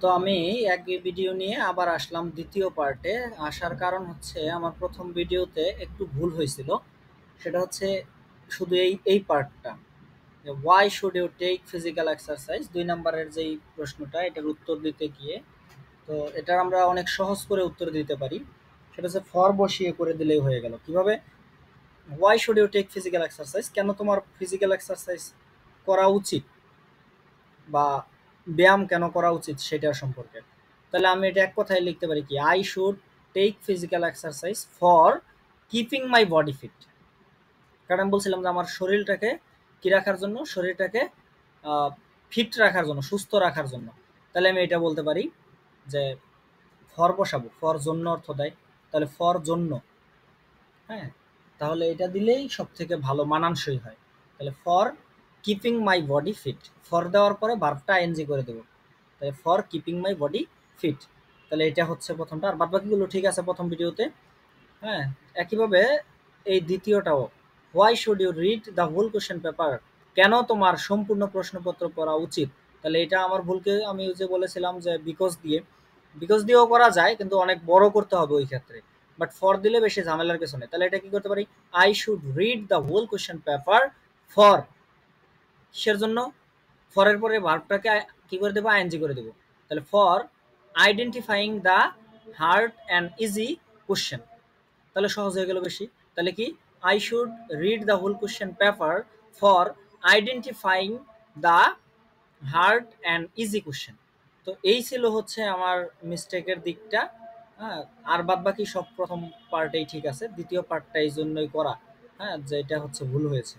তো আমি একই ভিডিও নিয়ে আবার আসলাম দ্বিতীয় পার্টে। আসার কারণ হচ্ছে আমার প্রথম ভিডিওতে একটু ভুল হয়েছিল। সেটা হচ্ছে শুধু এই পার্টটা, যে why should you take physical exercise, ২ নাম্বারের যেই প্রশ্নটা, এটার উত্তর দিতে গিয়ে তো এটার আমরা অনেক সহজ করে উত্তর দিতে পারি। সেটা হচ্ছে ফর বসিয়ে করে দিলেই হয়ে গেল। কিভাবে? Why should you take physical exercise, কেন তোমার ফিজিক্যাল এক্সারসাইজ করা উচিত বা ব্যায়াম কেন করা উচিত সেটা সম্পর্কে। তাহলে আমি এটা এক কথায় লিখতে পারি কি, I should take physical exercise for keeping my body fit. কারণ আমি বলছিলাম যে আমার শরীরটাকে কি রাখার জন্য, শরীরটাকে ফিট রাখার জন্য, সুস্থ রাখার জন্য। তাহলে আমি এটা বলতে পারি যে ফর বসাবো, ফর জন্য অর্থ দেয়, তাহলে ফর জন্য। হ্যাঁ, তাহলে এটা দিলেই সব থেকে ভালো মানানসই হয়। তাহলে for keeping my body fit, for দেওয়ার পরে ভার্বটা আইএনজি করে দেবো। তাহলে for keeping my body fit. তাহলে এটা হচ্ছে প্রথমটা, আর বাদবাকিগুলো ঠিক আছে প্রথম ভিডিওতে। হ্যাঁ, একইভাবে এই দ্বিতীয়টাও, why should you read the whole question paper, কেন তোমার সম্পূর্ণ প্রশ্নপত্র পড়া উচিত। তাহলে এটা আমার ভুলকে আমি ওই যে বলেছিলাম যে বিকজ দিয়ে, বিকজ দিয়েও করা যায় কিন্তু অনেক বড় করতে হবে ওই ক্ষেত্রে, বাট ফর দিলে বেশি ঝামেলার কিছু নেই। তাহলে এটা কি করতে পারি, I should read the whole question paper for, কিসের জন্য? ফরের পরে ভার্বটাকে কি করে দেবো, আইএনজি করে দেবো। তাহলে for identifying the hard and easy question. তাহলে সহজ হয়ে গেল বেশি। তাহলে কি, I should read the whole question paper for identifying the hard and easy question. তো এই ছিল হচ্ছে আমার মিস্টেকের দিকটা। হ্যাঁ, আর বাদ বাকি সব প্রথম পার্টেই ঠিক আছে, দ্বিতীয় পার্টটা এই জন্যই করা। হ্যাঁ, যেটা হচ্ছে ভুল হয়েছে।